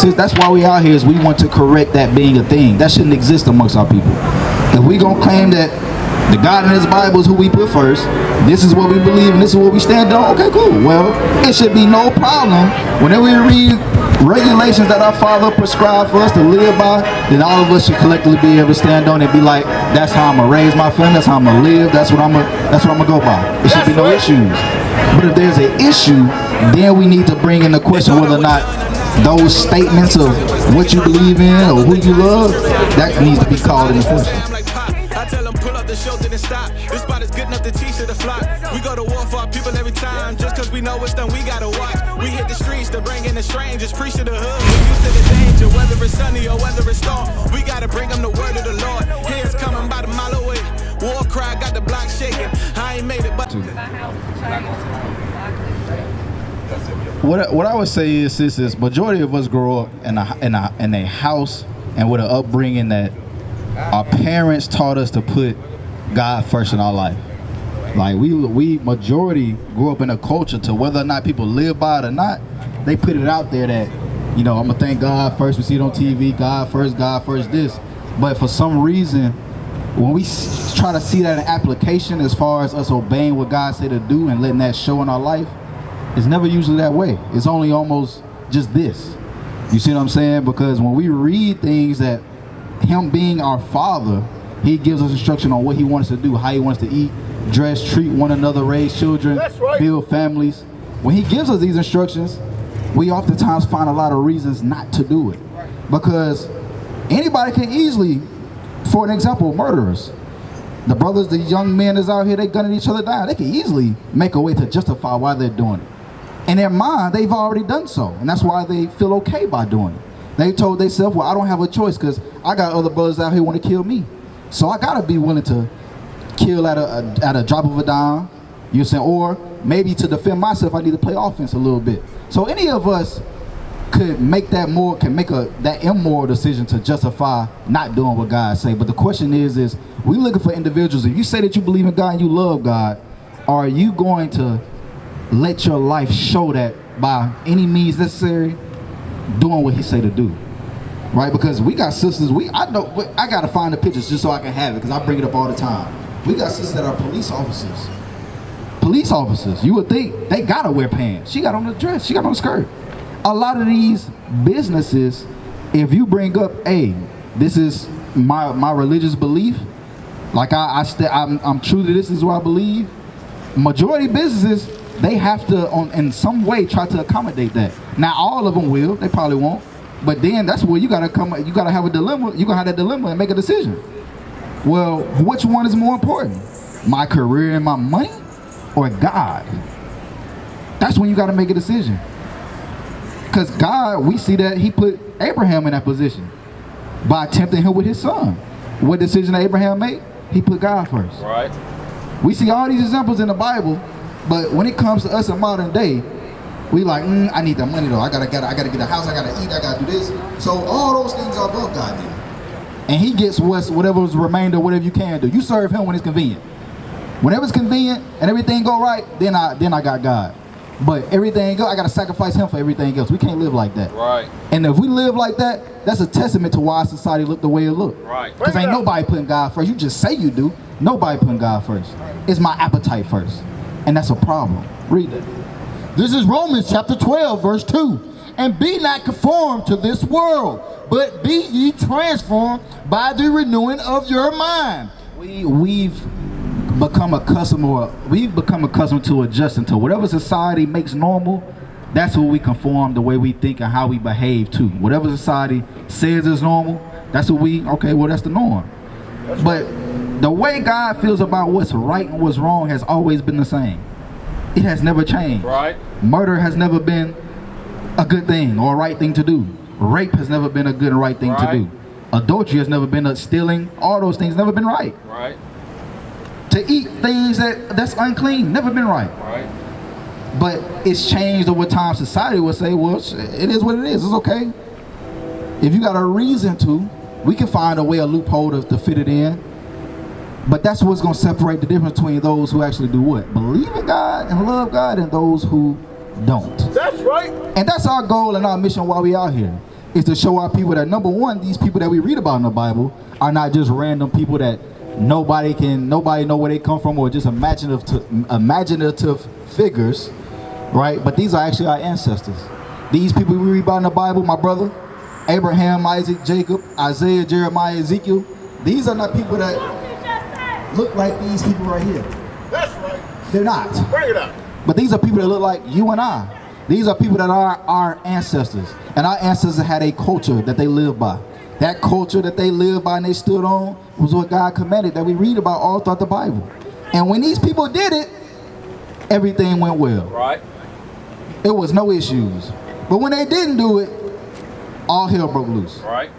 That's why we out here, is we want to correct that being a thing. That shouldn't exist amongst our people. If we gonna claim that the God in His Bible is who we put first, this is what we believe and this is what we stand on, okay, cool. Well, it should be no problem whenever we read regulations that our Father prescribed for us to live by, then all of us should collectively be able to stand on and be like, that's how I'm gonna raise my family, that's how I'm gonna live, that's what I'm gonna go by. It should be no issues. But if there's an issue, then we need to bring in the question whether or not those statements of what you believe in or who you love, that needs to be called into question. I tell them pull up, the show didn't stop. This spot is good enough to teach to the flock. We go to war for our people every time. Just cause we know it's done, we gotta watch. We hit the streets to bring in the strangers. Preach to the hood, we used to the danger. Whether it's sunny or whether it's storm, we gotta bring them the word of the Lord. Here's coming about a mile away. War cry got the block shaking. I ain't made it, but What I would say is this: is majority of us grow up in a house and with an upbringing that our parents taught us to put God first in our life. Like we majority grew up in a culture to whether or not people live by it or not, they put it out there that, you know, I'm gonna thank God first. We see it on TV, God first this. But for some reason, when we try to see that in application as far as us obeying what God said to do and letting that show in our life, it's never usually that way. It's only almost just this. You see what I'm saying? Because when we read things that Him being our Father, He gives us instruction on what He wants us to do, how He wants to eat, dress, treat one another, raise children, build families. When He gives us these instructions, we oftentimes find a lot of reasons not to do it. Because anybody can easily, for an example, murderers. The brothers, the young men that's out here, they gunning each other down. They can easily make a way to justify why they're doing it. In their mind, they've already done so. And that's why they feel okay by doing it. They told themselves, well, I don't have a choice because I got other brothers out here who want to kill me. So I got to be willing to kill at a drop of a dime. You saying, or maybe to defend myself, I need to play offense a little bit. So any of us could make that that immoral decision to justify not doing what God say. But the question is we looking for individuals. If you say that you believe in God and you love God, are you going to let your life show that by any means necessary, doing what He say to do? Right? Because we got sisters, I gotta find the pictures just so I can have it, because I bring it up all the time. We got sisters that are police officers. Police officers, you would think they gotta wear pants. She got on the dress, she got on the skirt. A lot of these businesses, if you bring up, hey, this is my religious belief, like I'm true to this is what I believe. Majority businesses, they have to, in some way, try to accommodate that. Now, all of them will, they probably won't, but then that's where you gotta have a dilemma. You gotta have that dilemma and make a decision. Well, which one is more important? My career and my money, or God? That's when you gotta make a decision. Because God, we see that He put Abraham in that position by tempting him with his son. What decision did Abraham make? He put God first. Right. We see all these examples in the Bible, but when it comes to us in modern day, we like, I need that money though. I gotta get a house, I gotta eat, I gotta do this. So all those things are above God then. And He gets whatever's remainder, whatever you can do. You serve Him when it's convenient. Whenever it's convenient and everything go right, then I got God. But everything else, I gotta sacrifice Him for everything else. We can't live like that. Right. And if we live like that, that's a testament to why society look the way it look. Right. Because ain't nobody putting God first. You just say you do. Nobody putting God first. It's my appetite first. And that's a problem. Read it. This is Romans chapter 12, verse 2. And be not conformed to this world, but be ye transformed by the renewing of your mind. We've become accustomed to adjusting to whatever society makes normal. That's what we conform the way we think and how we behave to. Whatever society says is normal, that's what that's the norm. But the way God feels about what's right and what's wrong has always been the same. It has never changed. Right. Murder has never been a good thing or a right thing to do. Rape has never been a good and right thing to do. Adultery has never been stealing. All those things never been right. Right. To eat things that's unclean, never been right. Right. But it's changed over time. Society will say, well, it is what it is. It's okay. If you got a reason to, we can find a way, a loophole to fit it in. But that's what's going to separate the difference between those who actually do what? Believe in God and love God, and those who don't. That's right. And that's our goal and our mission while we out here. is to show our people that, number one, these people that we read about in the Bible are not just random people that nobody know where they come from, or just imaginative figures, right? But these are actually our ancestors. These people we read about in the Bible, my brother, Abraham, Isaac, Jacob, Isaiah, Jeremiah, Ezekiel, these are not people that look like these people right here. That's right. They're not. Bring it up. But these are people that look like you and I. These are people that are our ancestors. And our ancestors had a culture that they lived by. That culture that they lived by and they stood on was what God commanded, that we read about all throughout the Bible. And when these people did it, everything went well. Right. It was no issues. But when they didn't do it, all hell broke loose. Right.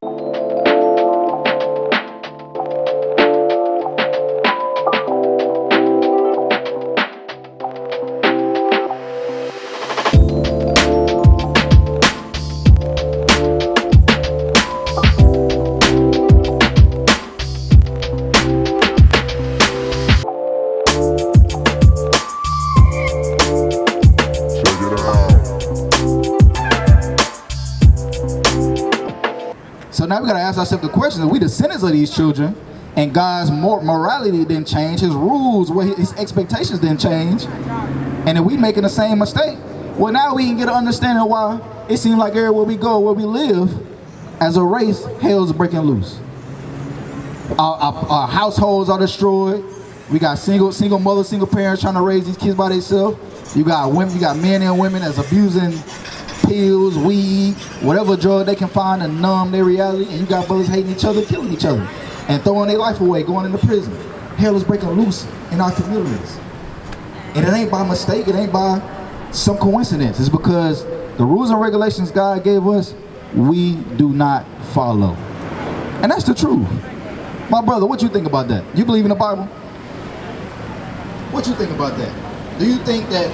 So now we gotta ask ourselves the question: are we descendants of these children, and God's morality didn't change, His rules, His expectations didn't change, and then we making the same mistake? Well, now we can get an understanding of why it seems like everywhere we go, where we live, as a race, hell's breaking loose. Our households are destroyed. We got single mothers, single parents trying to raise these kids by themselves. You got women, you got men and women that's abusing pills, weed, whatever drug they can find to numb their reality, and you got brothers hating each other, killing each other, and throwing their life away, going into prison. Hell is breaking loose in our communities. And it ain't by mistake, it ain't by some coincidence. It's because the rules and regulations God gave us, we do not follow. And that's the truth. My brother, what you think about that? You believe in the Bible? What you think about that? Do you think that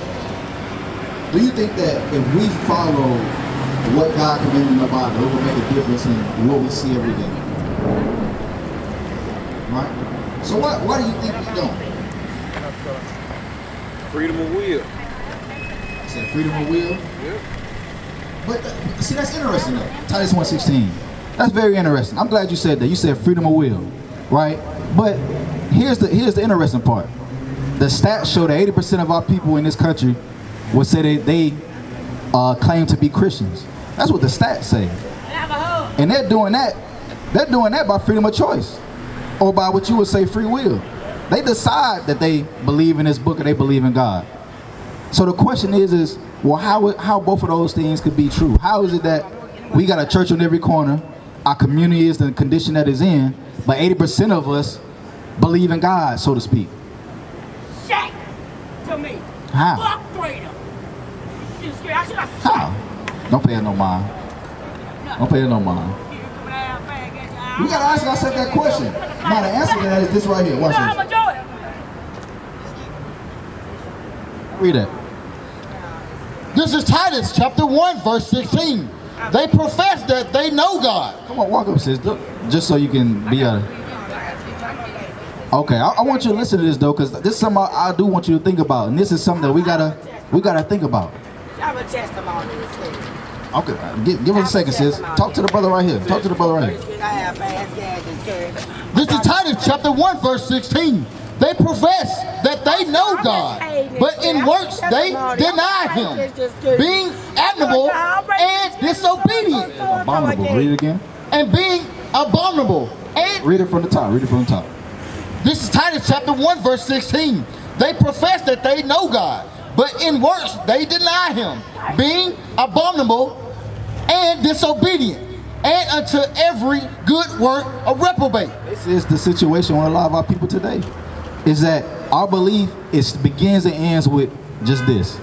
if we follow what God commanded in the Bible, it will make a difference in what we see every day? Right? So why do you think we don't? Freedom of will. I said freedom of will? Yep. But see, that's interesting though. Titus 1:16. That's very interesting. I'm glad you said that. You said freedom of will, right? But here's the interesting part. The stats show that 80% of our people in this country would say they claim to be Christians. That's what the stats say. And they're doing that by freedom of choice, or by what you would say free will. They decide that they believe in this book or they believe in God. So the question is well, how both of those things could be true? How is it that we got a church on every corner, our community is the condition that it's in, but 80% of us believe in God, so to speak? Shaq to me. How? Fuck freedom. You scared? I should have How? Don't pay her no mind. Don't pay her no mind. We gotta ask ourselves that question. Now the answer to that is this right here. Watch this. Read that. This is Titus chapter 1, verse 16. They profess that they know God. Come on, walk up, sis. Just so you can be a... Okay, I want you to listen to this though, because this is something I do want you to think about, and this is something that we gotta think about. Okay, give us a second, sis. Talk to the brother right here. Talk to the brother right here. This is Titus chapter 1, verse 16. They profess that they know God, but in works they deny Him, being admirable and disobedient. Abominable. Read it again. And being abominable. And read it from the top. Read it from the top. This is Titus chapter 1, verse 16. They profess that they know God, but in works they deny Him, being abominable and disobedient, and unto every good work a reprobate. This is the situation with a lot of our people today. Is that our belief begins and ends with just this.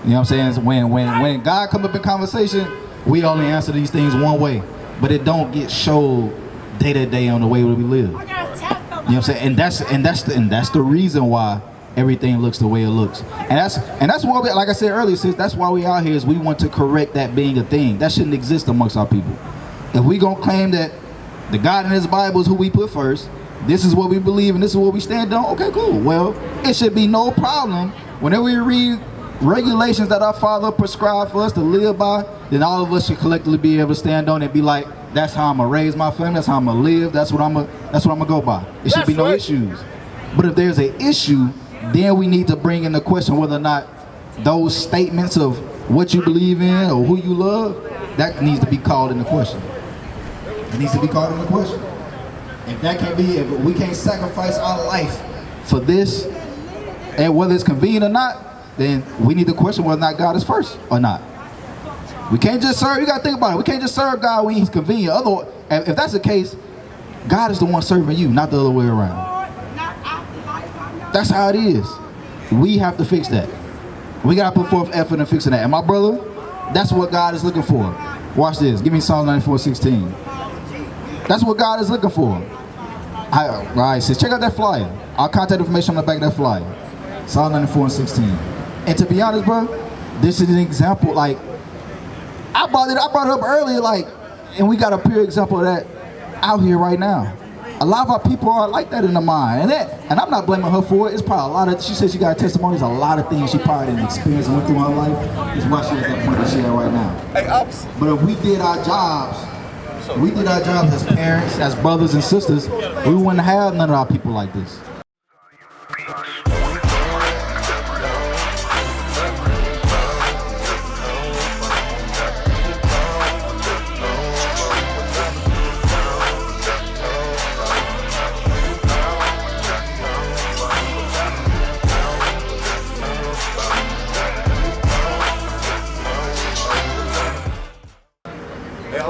You know what I'm saying? When God come up in conversation, we only answer these things one way, but it don't get showed day to day on the way that we live. You know what I'm saying? And that's the reason why everything looks the way it looks. And that's why like I said earlier, sis, that's why we out here, is we want to correct that being a thing. That shouldn't exist amongst our people. If we gonna claim that the God in His Bible is who we put first, this is what we believe and this is what we stand on, okay, cool. Well, it should be no problem whenever we read regulations that our Father prescribed for us to live by. then all of us should collectively be able to stand on it and be like, that's how I'm gonna raise my family, that's how I'm gonna live, that's what I'm gonna go by. It should be no issues. But if there's an issue, then we need to bring into question whether or not those statements of what you believe in or who you love, that needs to be called into question. It needs to be called into question. If that can't be, if we can't sacrifice our life for this, and whether it's convenient or not, then we need to question whether or not God is first or not. We can't just serve, you gotta think about it, we can't just serve God when he's convenient. Otherwise, if that's the case, God is the one serving you, not the other way around. That's how it is. We have to fix that. We gotta put forth effort in fixing that. And my brother, that's what God is looking for. Watch this, give me Psalm 94:16. That's what God is looking for. All right, sis, check out that flyer. Our contact information on the back of that flyer. Psalm 94:16. And to be honest, bro, this is an example, like, I brought it up earlier, like, and we got a pure example of that out here right now. A lot of our people are like that in the mind, and I'm not blaming her for it. It's probably a lot of, she said she got testimonies, a lot of things she probably didn't experience and went through in her life. Is why she at that point that she at right now. But if we did our jobs, as parents, as brothers and sisters, we wouldn't have none of our people like this.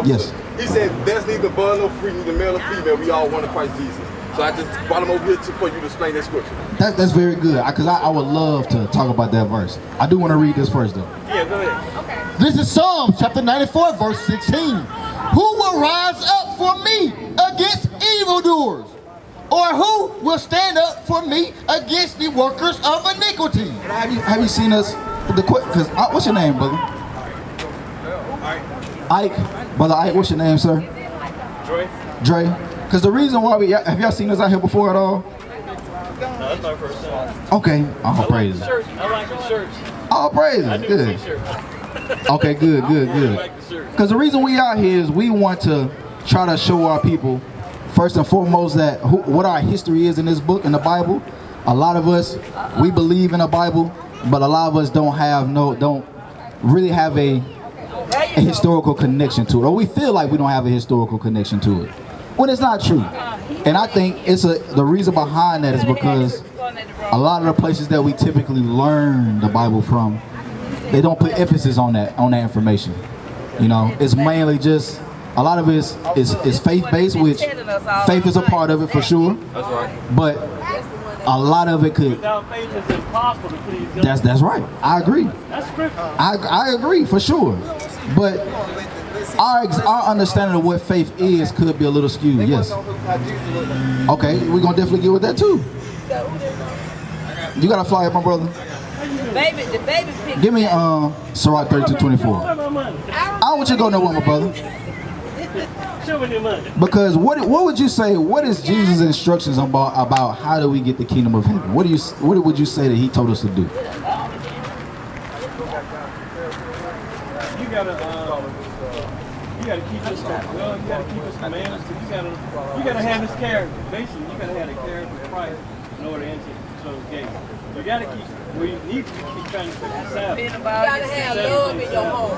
Yes. He said, there's neither bond nor free, neither male nor female. We all one in Christ Jesus. So I just brought him over here for you to explain that scripture. That's very good, because I would love to talk about that verse. I do want to read this first, though. Yeah, go ahead. Okay. This is Psalms chapter 94, verse 16. Who will rise up for me against evildoers? Or who will stand up for me against the workers of iniquity? Have you seen us? Because what's your name, brother? Ike. Brother Ike, what's your name, sir? Dre. Because the reason why have y'all seen us out here before at all? No, that's my first time. Okay. All praises. I like the shirts. All praises. Good. Okay, good. Because the reason we out here is we want to try to show our people, first and foremost, that what our history is in this book, in the Bible. A lot of us, we believe in the Bible, but a lot of us don't really have a historical connection to it, or we feel like we don't have a historical connection to it, when it's not true. And I think the reason behind that is because a lot of the places that we typically learn the Bible from, they don't put emphasis on that information. You know, it's mainly just, a lot of it is faith-based, which faith is a part of it for sure. That's right. But a lot of it could. Without faith, it's impossible to please God. That's right. I agree. That's scripture. I agree for sure. But our understanding of what faith is could be a little skewed. Yes. Okay, we're gonna definitely get with that too. You got a flyer, my brother? The baby picked. Give me Sirach 32:24. I want you to go nowhere, my brother. Show me your money. Because what would you say? What is Jesus' instructions about how do we get the kingdom of heaven? What would you say that he told us to do? You gotta keep his well. You gotta keep his commandments. You gotta have his character. Basically, you gotta have the character of Christ in order to enter those gates. You gotta keep. We need to keep trying to fix this out. You gotta have love in your home.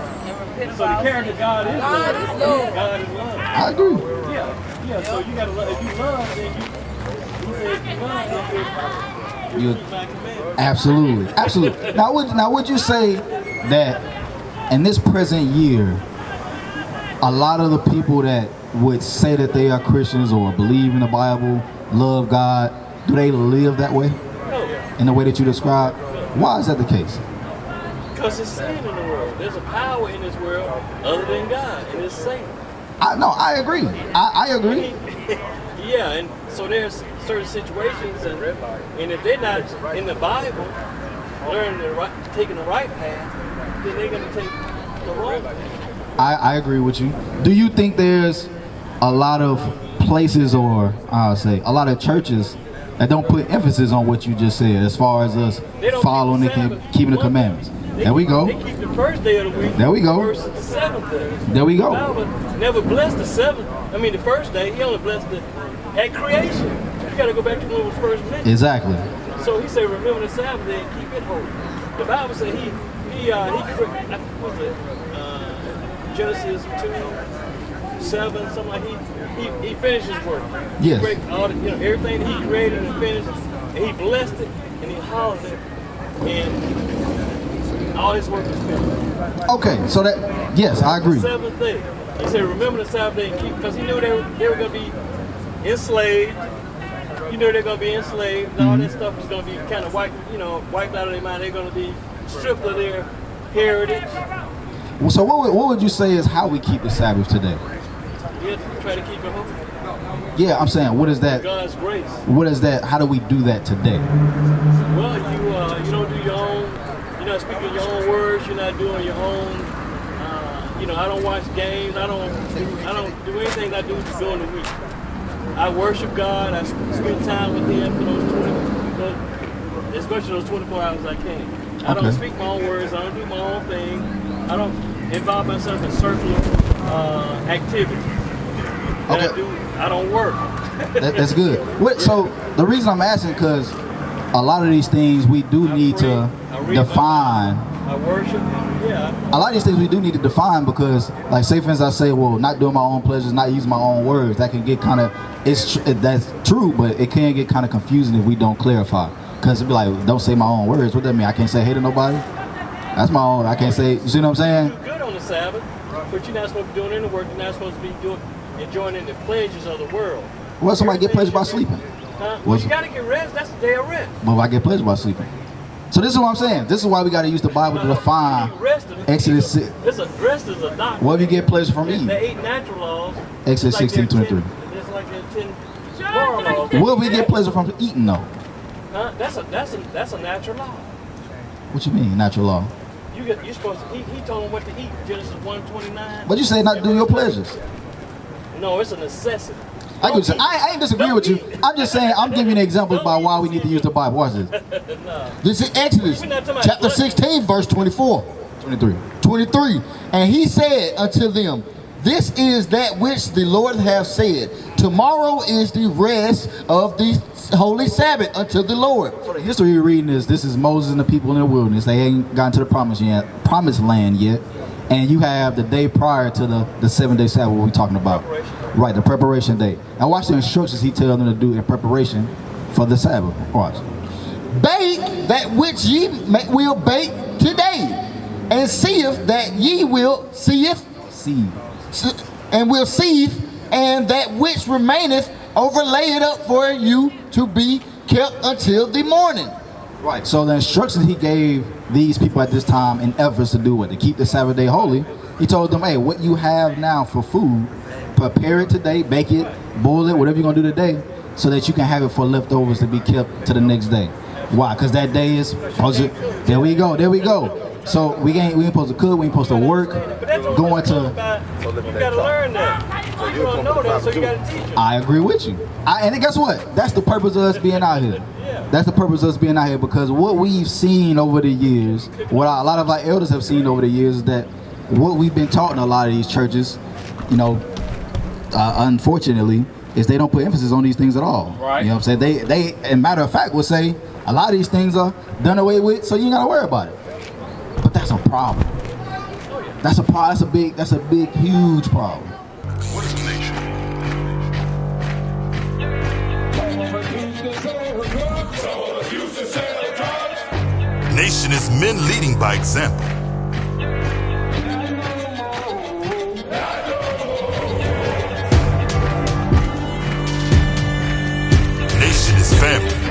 So the character of God is love. God is love. I agree. Yeah. So you gotta love. If you love, then you keep my commandments. Absolutely. Now would you say that in this present year, a lot of the people that would say that they are Christians or believe in the Bible, love God, do they live that way? In the way that you describe? Why is that the case? Because there's sin in the world. There's a power in this world other than God, and it's Satan. I agree. I agree. Yeah, and so there's certain situations, and if they're not in the Bible, taking the right path, then they're going to take the wrong path. I agree with you. Do you think there's a lot of places, or I'll say a lot of churches, that don't put emphasis on what you just said as far as us following and keeping the commandments? There we go. They keep the first day of the week. There we go. Versus the seventh day. There we go. The Bible never blessed the seventh. I mean, the first day. He only blessed it at creation. You got to go back to when it was first mentioned. Exactly. So he said, remember the Sabbath day and keep it holy. The Bible said he was it Genesis 2:7, something like he finished his work. Yes. He all the, everything that he created and finished, and he blessed it and he hallowed it, and all his work was finished. Okay, so that, yes, I agree. The seventh day. He said, remember the Sabbath day and keep, because he knew they were going to be enslaved. You know they're going to be enslaved, and all that stuff is going to be kind of wiped out of their mind. They're going to be stripped of their heritage. So what would you say is how we keep the Sabbath today? Yeah, try to keep it holy. Yeah, I'm saying, what is that? God's grace. What is that? How do we do that today? Well, you don't do your own. You're not speaking your own words. You're not doing your own. I don't watch games. I don't do anything I do during the week. I worship God. I spend time with Him for especially those 24 hours I can. I don't speak my own words. I don't do my own thing. I don't involve myself in circular activities. I don't work. That's good. So the reason I'm asking, because a lot of these things we do need to define. I worship. Yeah. A lot of these things we do need to define, because, like, say for instance, I say, well, not doing my own pleasures, not using my own words. That can get kind of, that's true, but it can get kind of confusing if we don't clarify. Because it'd be like, don't say my own words. What does that mean? I can't say hey to nobody? That's my own. I can't say, you see what I'm saying? You're good on the Sabbath, but you're not supposed to be doing any work. You're not supposed to be enjoying the pleasures of the world. Well, somebody get pleasure by sleeping. Well, you got to get rest. That's the day of rest. But if I get pleasure by sleeping. So this is what I'm saying. This is why we got to use the Bible to define Exodus 6. Rest is a doctrine. What if you get pleasure from eating? The 8 natural laws. Exodus 16:23. It's like the 10 moral laws. What if we get pleasure from eating though? That's a natural law. What you mean, natural law? You're supposed to eat. He told them what to eat. Genesis 1:29. But you say not to do your pleasures. No, it's a necessity. I ain't disagree with you. I'm just saying, I'm giving you examples about why we need to use the Bible. Watch this. This is Exodus chapter 16, verse 24. 23. And he said unto them, this is that which the Lord hath said. Tomorrow is the rest of the holy Sabbath unto the Lord. So the history you're reading is, this is Moses and the people in the wilderness. They ain't gotten to the promised land yet. And you have the day prior to the 7-day Sabbath, what we're talking about. Right, the preparation day. Now watch the instructions he tells them to do in preparation for the Sabbath. Watch. Bake that which ye will bake today, and seeth that ye will seeth, and will seeth, and that which remaineth overlay it up for you to be kept until the morning. Right. So the instructions he gave these people at this time in efforts to do what? To keep the Sabbath day holy. He told them, hey, what you have now for food, prepare it today, bake it, boil it, whatever you're going to do today, so that you can have it for leftovers to be kept to the next day. Why? Because that day is, there we go. So we ain't supposed to cook, we ain't supposed to work, going to... You got to learn that. You don't know that, so you got to teach them. I agree with you. And guess what? That's the purpose of us being out here. That's the purpose of us being out here, because what we've seen over the years, what a lot of our elders have seen over the years, is that what we've been taught in a lot of these churches, unfortunately, is they don't put emphasis on these things at all. Right. You know what I'm saying? They, in matter of fact, will say a lot of these things are done away with, so you ain't gotta worry about it. But that's a problem. That's a problem. That's a big, huge problem. What is a nation? Nation is men leading by example. Nation is family.